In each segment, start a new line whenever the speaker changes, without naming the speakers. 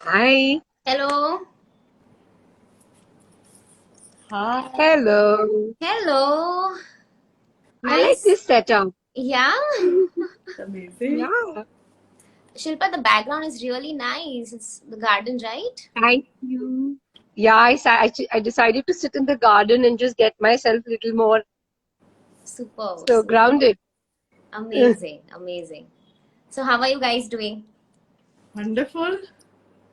Hi.
Hello.
Hi.
Hello.
Hello.
I like
Nice.
this setup.
Yeah.
Amazing.
Yeah.
Shilpa, the background is really nice. It's the garden, right?
Thank you. Yeah, I decided to sit in the garden and just get myself a little more
Super,
so
super.
grounded.
Amazing, amazing. So, how are you guys doing?
Wonderful.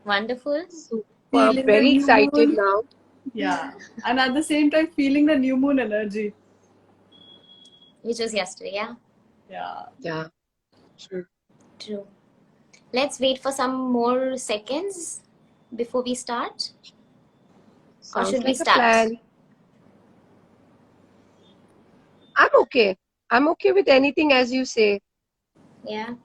Wonderful.
Super.
Feeling the
Very
new
excited
moon.
now.
Yeah. And at the same time, feeling the new moon energy.
Which was yesterday, yeah?
Yeah.
Yeah. True.
True. Let's wait for some more seconds before we start. Or
Sounds
should we
like a
start?
plan. I'm okay. I'm okay with anything as you say.
Yeah.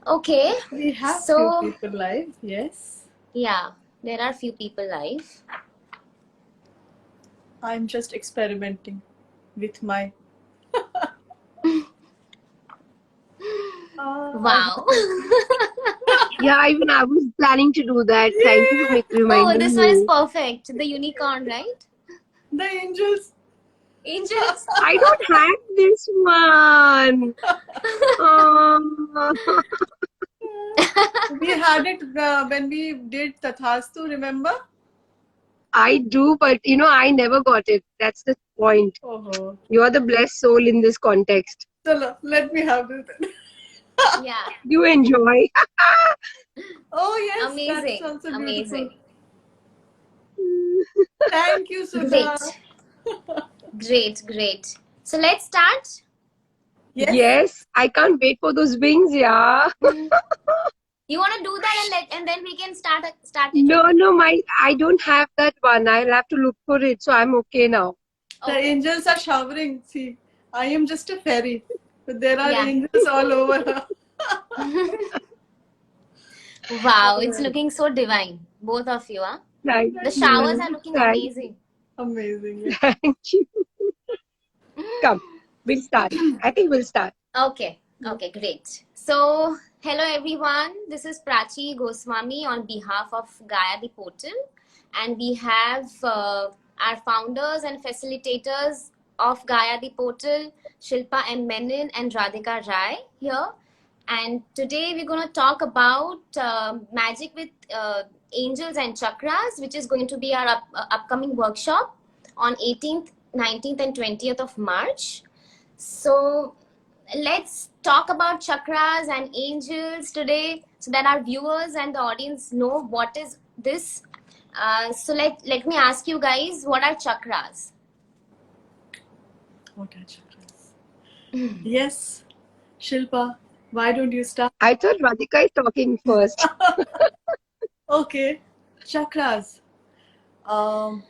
Okay.
We have few
So,
people live. Yes.
yeah, there are few people live.
I'm just experimenting with my. I
Wow.
have.
Yeah, even I was planning to do that. Thank you for
Yeah.
Oh,
reminding
this one is
me.
perfect. The unicorn, right?
The angels.
Angels.
I don't have this one. Oh.
We had it when we did Tathastu, remember?
I do, but I never got it. That's the point.
Oh,
You're the blessed soul in this context.
so let me have this.
Yeah.
You enjoy.
Oh, yes, that's
Amazing.
also beautiful.
Amazing.
Thank you, Sudha.
Great. Great. Great. So let's start.
Yes.
Yes, I can't wait for those wings, yeah.
You want to do that and then we can start it.
No, I don't have that one. I'll have to look for it, so I'm okay now.
The
Okay.
angels are showering. See, I am just a fairy, but there are
Yeah.
angels all over.
Wow, it's looking so divine. Both of you, huh?
Thank
The
Thank
showers
you.
are
you.
looking
Thank,
amazing.
Amazing.
thank you. Come, we'll start. I think we'll start.
Okay.
Yeah.
Okay, great. So, hello everyone. This is Prachi Goswami on behalf of Gaia the Portal, and we have our founders and facilitators of Gaia the Portal, Shilpa M. Menon and Radhika Rai here. And today we're going to talk about magic with angels and chakras, which is going to be our upcoming workshop on 18th, 19th, and 20th of March. So let's talk about chakras and angels today so that our viewers and the audience know what is this. So let me ask you guys, what are chakras?
What are chakras? Yes, Shilpa, why don't you start?
I thought Radhika is talking first.
Okay, chakras. Um,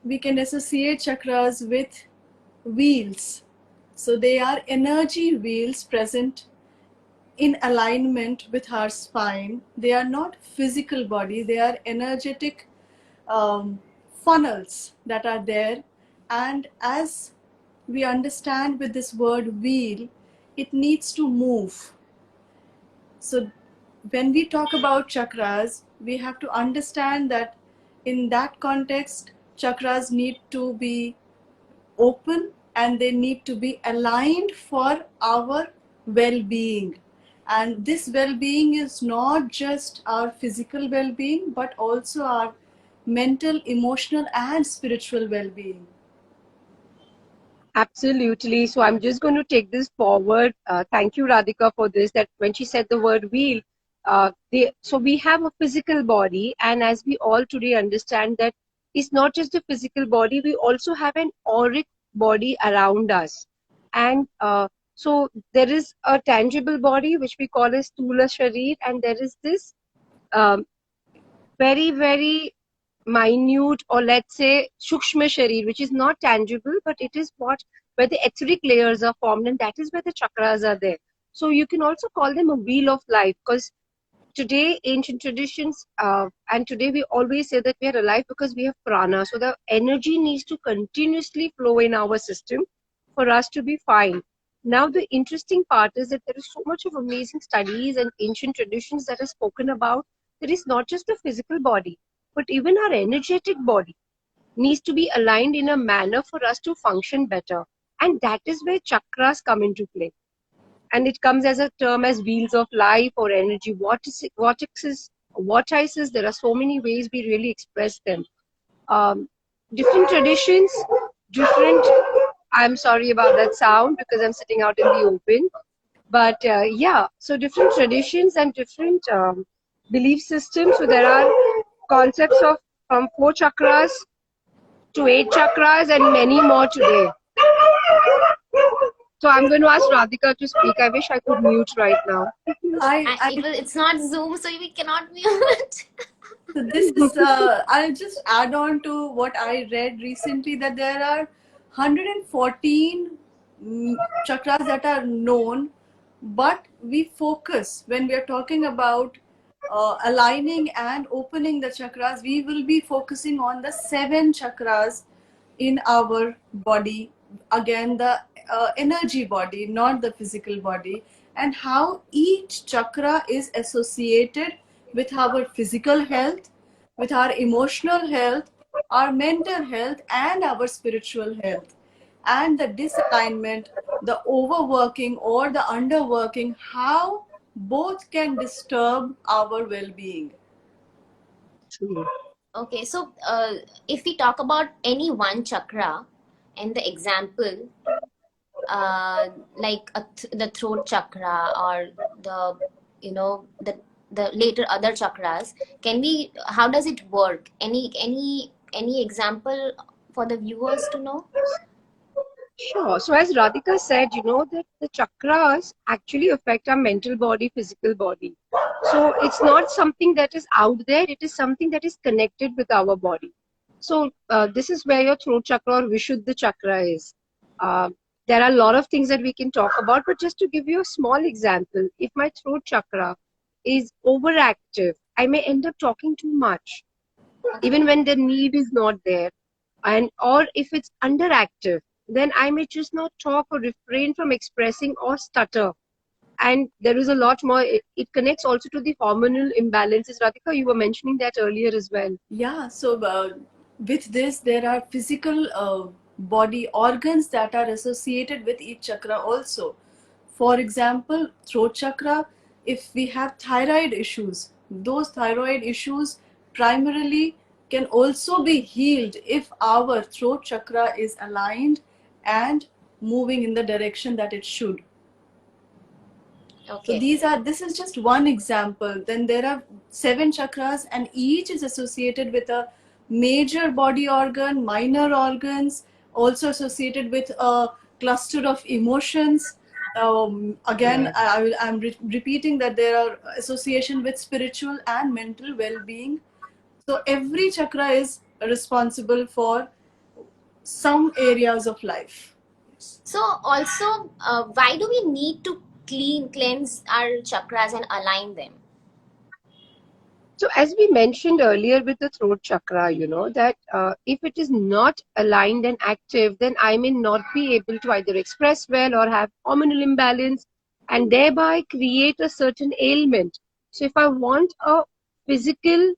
we can associate chakras with wheels. So they are energy wheels present in alignment with our spine. They are not physical body, they are energetic funnels that are there. And as we understand with this word wheel, it needs to move. So when we talk about chakras, we have to understand that in that context, chakras need to be open and they need to be aligned for our well-being. And this well-being is not just our physical well-being, but also our mental, emotional, and spiritual well-being.
Absolutely. So I'm just going to take this forward. Thank you, Radhika, for this. That when she said the word wheel, so we have a physical body, and as we all today understand that it's not just a physical body, we also have an auric body around us. And so there is a tangible body, which we call as Stula Sharir, and there is this um, very, very minute, or let's say Shukshma Sharir, which is not tangible, but it is what where the etheric layers are formed, and that is where the chakras are there. So you can also call them a wheel of life, because today ancient traditions and today we always say that we are alive because we have prana. So the energy needs to continuously flow in our system for us to be fine. Now, the interesting part is that there is so much of amazing studies and ancient traditions that are spoken about. There is not just the physical body, but even our energetic body needs to be aligned in a manner for us to function better. And that is where chakras come into play. And it comes as a term as wheels of life or energy vortices. There are so many ways we really express them. Different traditions, different. I'm sorry about that sound because I'm sitting out in the open. But yeah, so different traditions and different belief systems. So there are concepts of from 4 chakras to 8 chakras and many more today. So I'm going to ask Radhika to speak. I wish I could mute right now.
It's not Zoom, so we cannot mute.
So this is, I'll just add on to what I read recently, that there are 114 chakras that are known, but we focus when we are talking about aligning and opening the chakras, we will be focusing on the 7 chakras in our body. Again, the energy body, not the physical body, and how each chakra is associated with our physical health, with our emotional health, our mental health, and our spiritual health. And the disalignment, the overworking or the underworking, how both can disturb our well-being.
True.
Okay, so if we talk about any one chakra and the example, like the throat chakra or the later other chakras, how does it work? Any example for the viewers to know?
Sure. So as Radhika said, that the chakras actually affect our mental body, physical body. So it's not something that is out there. It is something that is connected with our body. So this is where your throat chakra or Vishuddha chakra is. Uh, there are a lot of things that we can talk about, but just to give you a small example, if my throat chakra is overactive, I may end up talking too much, even when the need is not there. And or if it's underactive, then I may just not talk or refrain from expressing or stutter. And there is a lot more. It connects also to the hormonal imbalances. Radhika, you were mentioning that earlier as well.
Yeah, so with this, there are physical body organs that are associated with each chakra also. For example, throat chakra, if we have thyroid issues, those thyroid issues primarily can also be healed if our throat chakra is aligned and moving in the direction that it should.
Okay.
So this is just one example. Then there are 7 chakras, and each is associated with a major body organ, minor organs, also associated with a cluster of emotions. Again, I'm repeating that there are association with spiritual and mental well-being. So every chakra is responsible for some areas of life.
So also, why do we need to cleanse our chakras and align them?
So as we mentioned earlier with the throat chakra, that if it is not aligned and active, then I may not be able to either express well or have hormonal imbalance and thereby create a certain ailment. So if I want a physical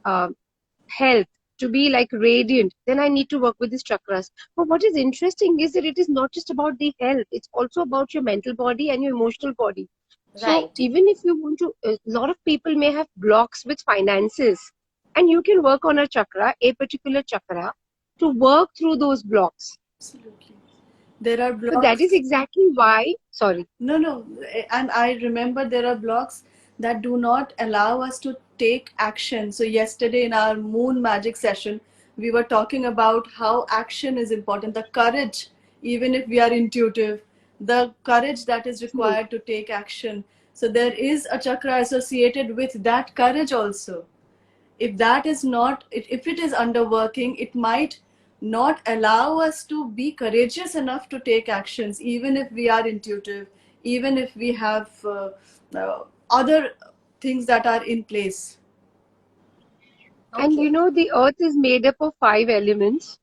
health to be like radiant, then I need to work with these chakras. But what is interesting is that it is not just about the health, it's also about your mental body and your emotional body.
Right.
So even if you want to, a lot of people may have blocks with finances, and you can work on a particular chakra, to work through those blocks.
Absolutely. There are blocks.
So that is exactly why, sorry.
No. And I remember there are blocks that do not allow us to take action. So yesterday in our moon magic session, we were talking about how action is important, the courage, even if we are intuitive, the courage that is required to take action. So there is a chakra associated with that courage also. If that is not, if it is underworking, it might not allow us to be courageous enough to take actions, even if we are intuitive, even if we have other things that are in place.
Okay. And the earth is made up of 5 elements,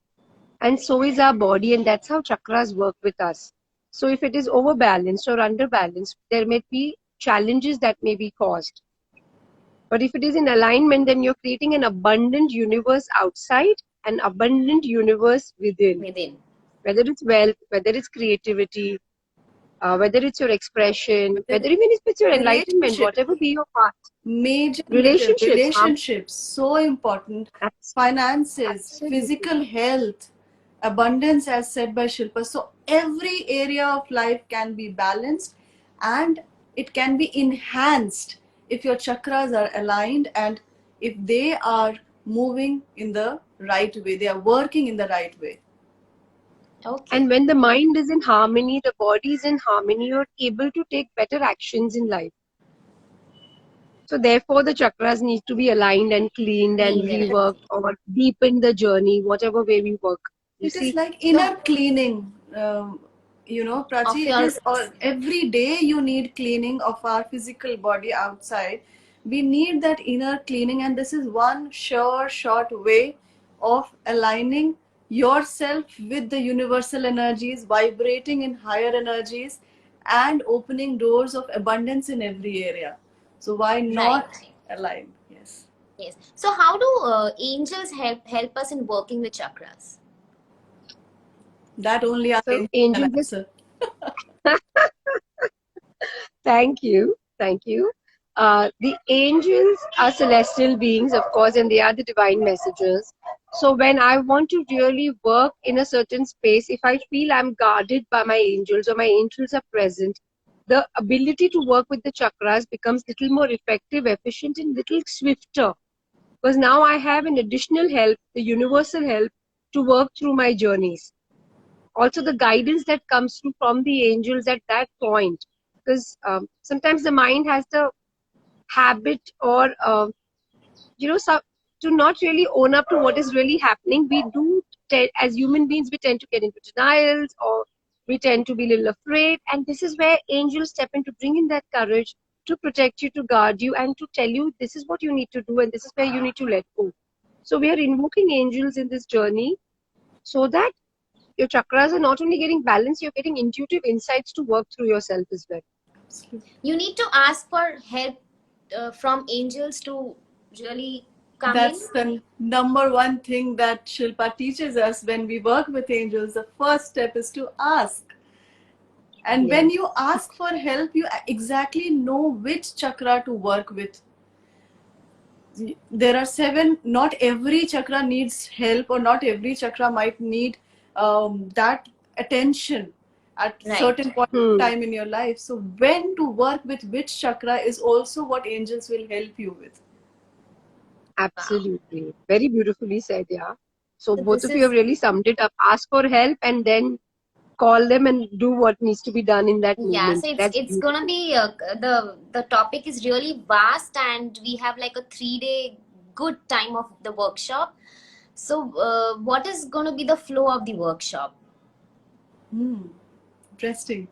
and so is our body, and that's how chakras work with us. So if it is overbalanced or underbalanced, there may be challenges that may be caused. But if it is in alignment, then you're creating an abundant universe outside, an abundant universe within.
Within.
Whether it's wealth, whether it's creativity, whether it's your expression, whether even if it's your enlightenment, whatever be your path.
Major
Relationships,
so important. Finances,
absolutely.
physical health, abundance, as said by Shilpa. So every area of life can be balanced, and it can be enhanced if your chakras are aligned and if they are moving in the right way, they are working in the right way.
Okay.
And when the mind is in harmony, the body is in harmony, you're able to take better actions in life. So therefore, the chakras need to be aligned and cleaned and reworked or deepen the journey, whatever way we work.
It is like inner cleaning, Prachi. It is every day you need cleaning of our physical body outside. We need that inner cleaning, and this is one sure, short way of aligning yourself with the universal energies, vibrating in higher energies, and opening doors of abundance in every area. So why not align? Yes.
Yes. So how do angels help us in working with chakras?
That only our
angel can answer. Thank you. The angels are celestial beings, of course, and they are the divine messengers. So when I want to really work in a certain space, if I feel I'm guarded by my angels or my angels are present, the ability to work with the chakras becomes little more effective, efficient, and little swifter. Because now I have an additional help, the universal help, to work through my journeys. Also the guidance that comes through from the angels at that point. Because sometimes the mind has the habit or to not really own up to what is really happening. We do as human beings, we tend to get into denials, or we tend to be a little afraid, and this is where angels step in to bring in that courage to protect you, to guard you, and to tell you this is what you need to do and this is where you need to let go. So we are invoking angels in this journey so that your chakras are not only getting balanced, you're getting intuitive insights to work through yourself as well.
You need to ask for help from angels to really come
That's the number one thing that Shilpa teaches us when we work with angels. The first step is to ask. And when you ask for help, you exactly know which chakra to work with. There are 7, not every chakra needs help, or not every chakra might need that attention at certain point of time in your life. So when to work with which chakra is also what angels will help you with.
Absolutely. Very beautifully said, yeah. So both of you have really summed it up. Ask for help and then call them and do what needs to be done in that moment.
Yeah, so it's gonna be the topic is really vast, and we have like a 3-day good time of the workshop. So what is gonna be the flow of the workshop?
Interesting.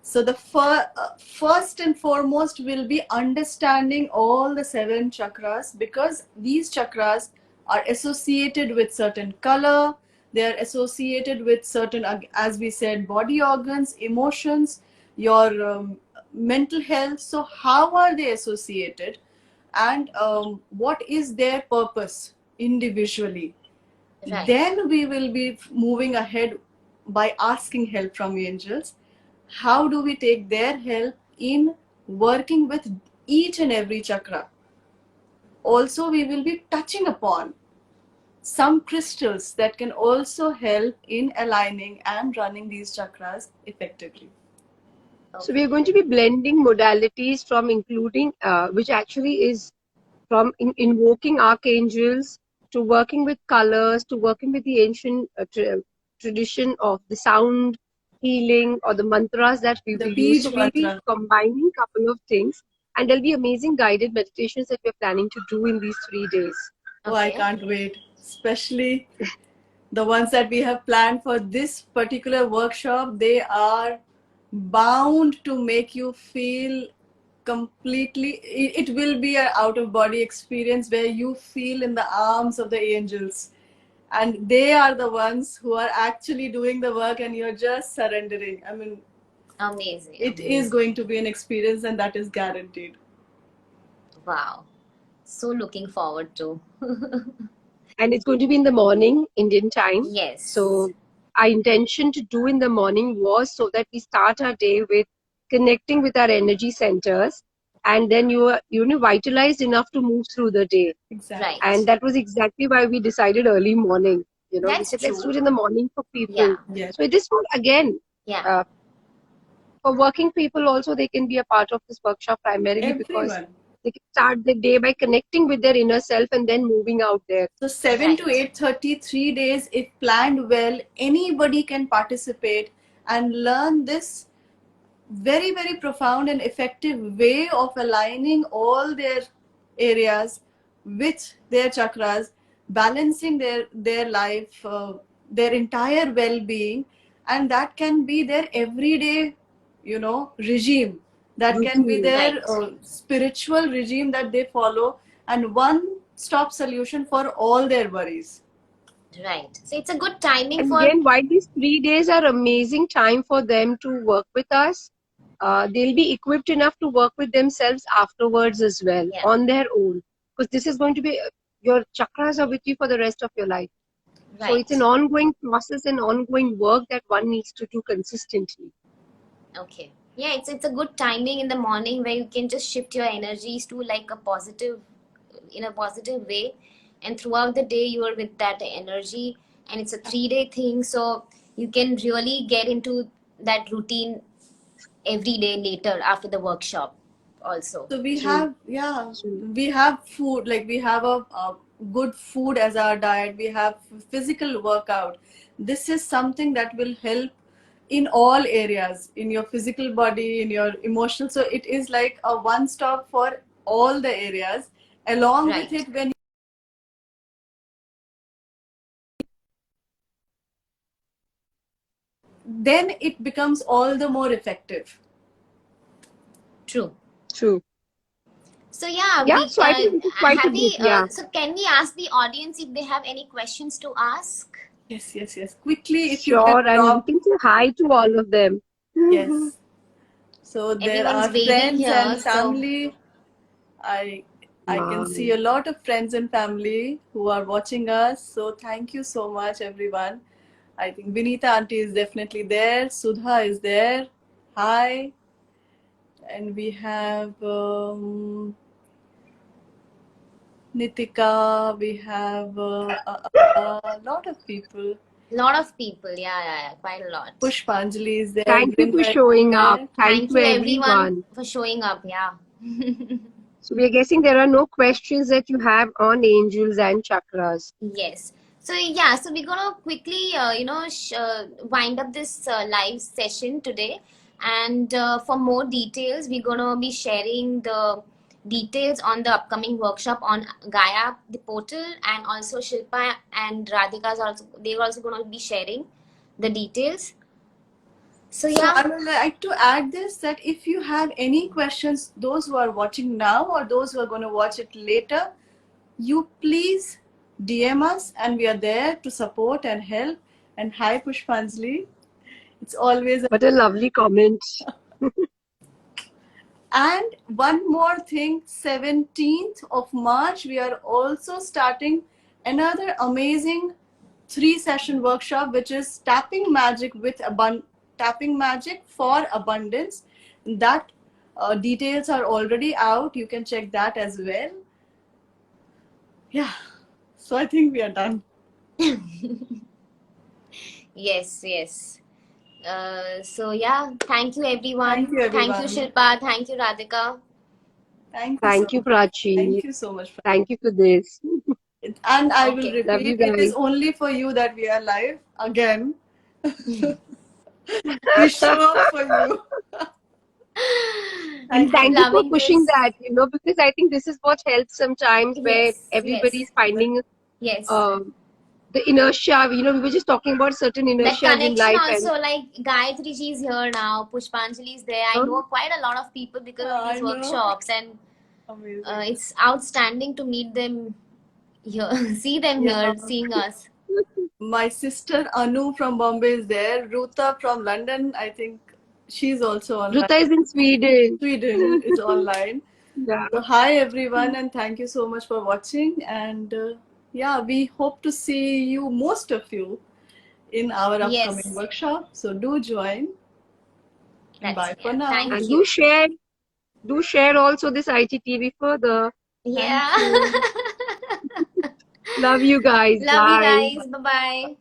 So the first and foremost will be understanding all the 7 chakras, because these chakras are associated with certain color, they are associated with certain, as we said, body organs, emotions, your mental health. So how are they associated, and what is their purpose individually? Then we will be moving ahead by asking help from angels. How do we take their help in working with each and every chakra? Also, we will be touching upon some crystals that can also help in aligning and running these chakras effectively.
So we are going to be blending modalities from including, which actually is from invoking archangels to working with colors to working with the ancient tradition of the sound healing or the mantras that we will use. So we'll be combining a couple of things, and there'll be amazing guided meditations that we're planning to do in these 3 days.
Oh, I can't wait. Especially the ones that we have planned for this particular workshop. They are bound to make you feel completely, it will be an out of body experience where you feel in the arms of the angels. and they are the ones who are actually doing the work, and you're just surrendering. I mean,
Amazing.
it is going to be an experience, and that is guaranteed.
Wow. So looking forward to.
And it's going to be in the morning, Indian time.
Yes.
So our intention to do in the morning was so that we start our day with connecting with our energy centers, and then you are vitalized enough to move through the day.
Exactly.
Right.
And that was exactly why we decided early morning. We
That's
said let's do
true.
it in the morning for people.
Yeah.
Yes.
So it is for, again,
Yeah.
for working people also, they can be a part of this workshop primarily because
Everyone.
they can start the day by connecting with their inner self and then moving out there.
So 7 to
Right.
8:30, 3 days, if planned well, anybody can participate and learn this very, very profound and effective way of aligning all their areas with their chakras, balancing their life, their entire well-being, and that can be their everyday, regime. That can be their
Right.
spiritual regime that they follow, and one-stop solution for all their worries.
Right. So it's a good timing
And
for.
again, while these 3 days are amazing time for them to work with us, they'll be equipped enough to work with themselves afterwards as well,
Yeah.
on their own. Because this is going to be, your chakras are with you for the rest of your life. So it's an
Right.
ongoing process and ongoing work that one needs to do consistently.
Okay. Yeah, it's a good timing in the morning where you can just shift your energies to like in a positive way, and throughout the day you are with that energy, and it's a 3 day thing, so you can really get into that routine every day later after the workshop also.
So we
True.
have, yeah,
True.
we have food, like we have a good food as our diet. We have physical workout. This is something that will help in all areas, in your physical body, in your emotional. So it is like a one stop for all the areas. Along
Right.
with it, when then it becomes all the more effective.
True.
True.
So yeah,
Yeah,
we
so I think this is quite a
have
bit,
we.
yeah.
So can we ask the audience if they have any questions to ask?
Yes, yes, yes. Quickly, if you
Sure,
can
and we
drop.
can say hi to all of them.
Yes. So there
Everyone's
are
waving
friends
here,
and
so
family. I can see a lot of friends and family who are watching us. So thank you so much, everyone. I think Vinita auntie is definitely there. Sudha is there. Hi. And we have Nitika. We have a lot of people.
lot of people. Yeah, quite a lot.
Pushpanjali is there.
Thank you for
Brinda is
showing up.
there.
Thank you, everyone.
for showing up. Yeah.
So we are guessing there are no questions that you have on angels and chakras.
Yes. So yeah, so we're gonna quickly, wind up this live session today, and for more details, we're gonna be sharing the details on the upcoming workshop on Gaia, the portal, and also Shilpa and Radhika's also. They're also gonna be sharing the details. So
So
yeah,
I would like to add this, that if you have any questions, those who are watching now or those who are going to watch it later, you please DM us, and we are there to support and help. And hi, Pushpanjali. It's always
What a lovely comment.
And one more thing, 17th of March, we are also starting another amazing 3-session workshop, which is tapping magic tapping magic for abundance. That details are already out. You can check that as well. Yeah. So I think we are done.
yes. So yeah, thank you everyone.
Thank you, everyone.
Thank you Shilpa. Thank you Radhika.
Thank you
Thank
so
you,
much.
Prachi.
Thank you so much.
Thank you for this.
And I will
Okay.
Love you
repeat, it is
guys.
only for you that we are live again. We show up for you.
And
I'm
thank you for
loving
pushing
this.
that, because I think this is what helps sometimes where
Yes,
everybody's finding
yes.
the inertia. We were just talking about certain
That
inertias in
connection
life,
also, like Gayatri ji is here now, Pushpanjali is there. I
and
know quite a lot of people because of
I
these
know.
workshops, and
Amazing.
it's outstanding to meet them here, see them
Yeah.
here, seeing us.
My sister Anu from Bombay is there. Ruta from London, I think she's also online.
Ruta is in Sweden.
Sweden is online.
Yeah.
So hi everyone, and thank you so much for watching. And yeah, we hope to see you, most of you, in our upcoming
Yes.
workshop. So do join.
That's
Bye
it.
for now.
Thank
And
you.
do share also this IGTV further.
Yeah.
Thank you.
Love you guys.
Love you
Bye.
guys. Bye bye.